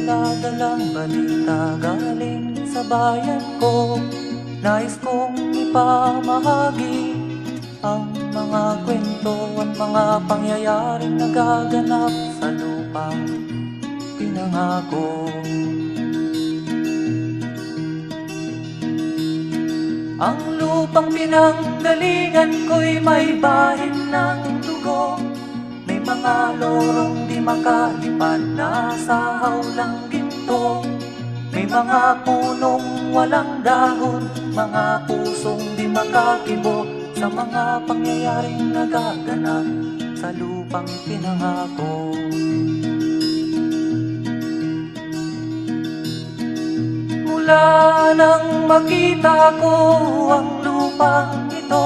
dala-dalang balita galing sa bayan ko. Nais kong ipamahagi ang mga kwento at mga pangyayaring nagaganap sa lupang pinangako. Ang lupang pinanggalingan ko'y may bahid ng dugo. May mga lorong di makalipad na sa hawlang ginto. May mga punong walang dahon, mga pusong di makakibo sa mga pangyayaring nagaganap sa lupang pinangako. Mula nang makita ko ang lupang